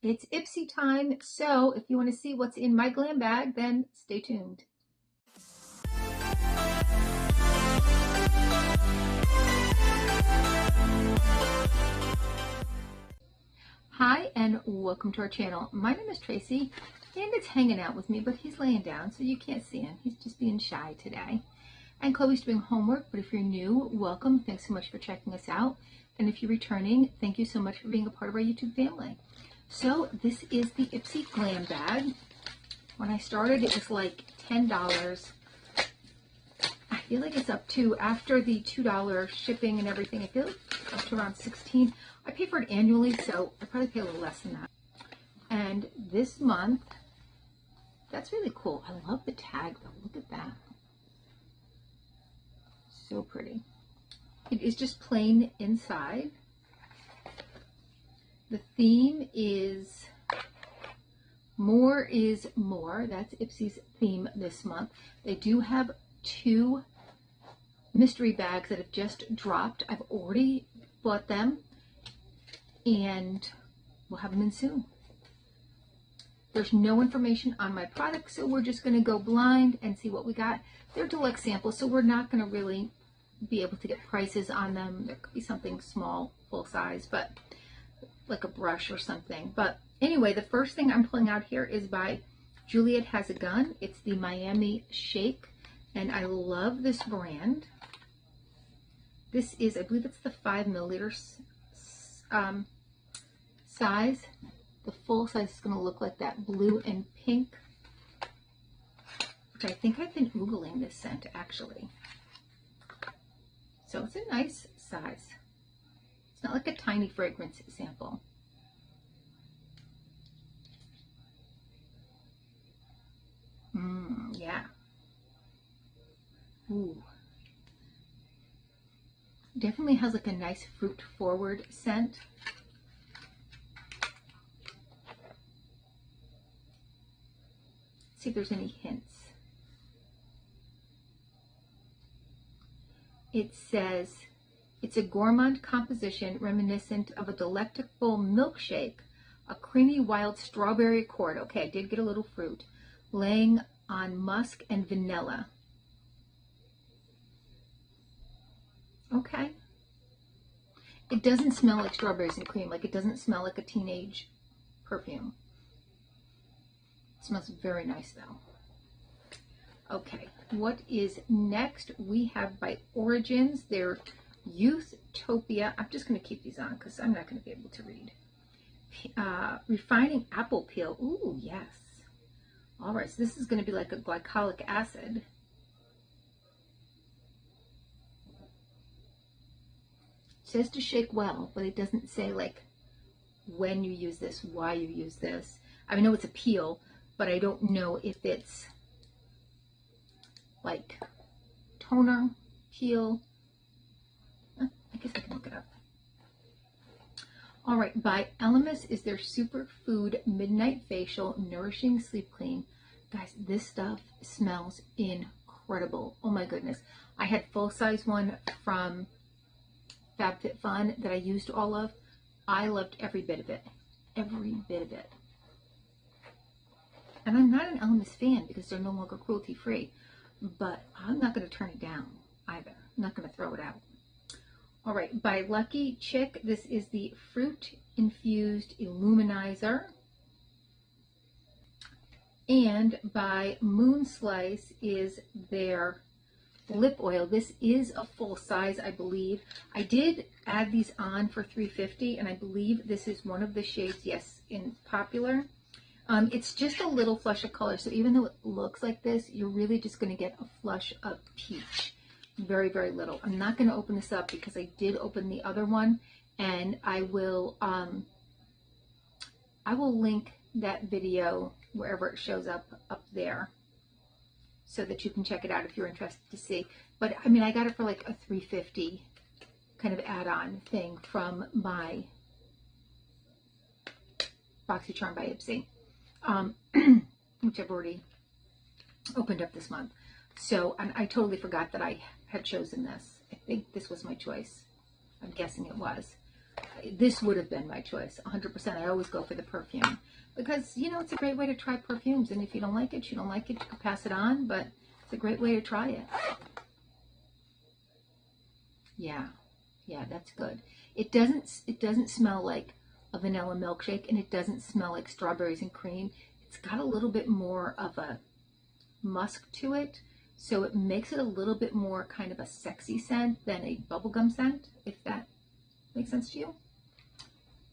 It's Ipsy time, so if you want to see what's in my glam bag, then stay tuned. Hi, and welcome to our channel. My name is Tracy, and it's hanging out with me, but he's laying down, so you can't see him. He's just being shy today. And Chloe's doing homework, but if you're new, welcome. Thanks so much for checking us out. And if you're returning, thank you so much for being a part of our YouTube family. So this is the Ipsy Glam Bag. When I started, it was like $10. I feel like it's up to, after the $2 shipping and everything, I feel like up to around $16. I pay for it annually, so I probably pay a little less than that. And this month, that's really cool. I love the tag though. Look at that. So pretty. It is just plain inside. The theme is More is More. That's Ipsy's theme this month. They do have 2 mystery bags that have just dropped. I've already bought them and we'll have them in soon. There's no information on my product, so we're just going to go blind and see what we got. They're deluxe samples, so we're not going to really be able to get prices on them. There could be something small, full size, but like a brush or something. But anyway, the first thing I'm pulling out here is by Juliet Has a Gun. It's the Miami Shake, and I love this brand. This is, I believe it's the 5 milliliters size. The full size is going to look like that blue and pink, which I think I've been oogling this scent actually. So it's a nice size. It's not like a tiny fragrance sample. Yeah. Ooh. Definitely has like a nice fruit forward scent. See if there's any hints. It says it's a gourmand composition reminiscent of a delectable milkshake, a creamy wild strawberry accord. Okay, I did get a little fruit, laying on musk and vanilla. Okay. It doesn't smell like strawberries and cream. Like, it doesn't smell like a teenage perfume. It smells very nice though. Okay, what is next? We have by Origins, their Youthtopia. I'm just going to keep these on because I'm not going to be able to read. Refining apple peel. Ooh, yes. All right, so this is going to be like a glycolic acid. It says to shake well, but it doesn't say like when you use this, why you use this. I know it's a peel, but I don't know if it's like toner, peel. I guess I can look it up. All right, by Elemis is their Superfood Midnight Facial Nourishing Sleep Clean. Guys, this stuff smells incredible. Oh my goodness. I had full size one from FabFitFun that I used all of. I loved every bit of it. Every bit of it. And I'm not an Elemis fan because they're no longer cruelty free, but I'm not going to turn it down either. I'm not going to throw it out. All right, by Lucky Chick, this is the Fruit Infused Illuminizer. And by Moon Slice is their lip oil. This is a full size, I believe. I did add these on for $3.50, and I believe this is one of the shades, yes, in Popular. It's just a little flush of color, so even though it looks like this, you're really just going to get a flush of peach. Very, very little. I'm not going to open this up because I did open the other one, and I will link that video wherever it shows up there so that you can check it out if you're interested to see. But I mean, I got it for like a $3.50 kind of add-on thing from my BoxyCharm by Ipsy. Which I've already opened up this month. So, and I totally forgot that I had chosen this. I think this was my choice. I'm guessing it was. this would have been my choice, 100%. I always go for the perfume because, you know, it's a great way to try perfumes. And if you don't like it, you don't like it. You can pass it on, but it's a great way to try it. Yeah, that's good. It doesn't smell like a vanilla milkshake, and it doesn't smell like strawberries and cream. It's got a little bit more of a musk to it, so it makes it a little bit more kind of a sexy scent than a bubblegum scent, if that makes sense to you.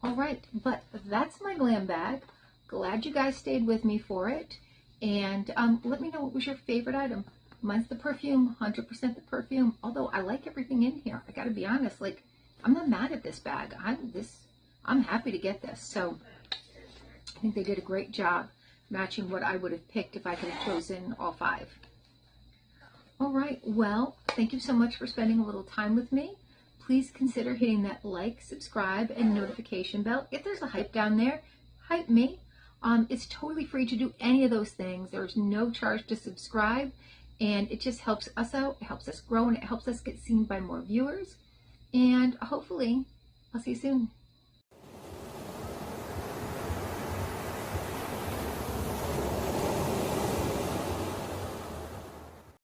All right, but that's my glam bag. Glad you guys stayed with me for it, and let me know what was your favorite item. Mine's the perfume, 100% the perfume, although I like everything in here. I gotta be honest, like, I'm not mad at this bag. I'm happy to get this. So I think they did a great job matching what I would have picked if I could have chosen all 5. All right, well, thank you so much for spending a little time with me. Please consider hitting that like, subscribe, and notification bell. If there's a hype down there, hype me. It's totally free to do any of those things. There's no charge to subscribe, and it just helps us out. It helps us grow, and it helps us get seen by more viewers. And hopefully, I'll see you soon.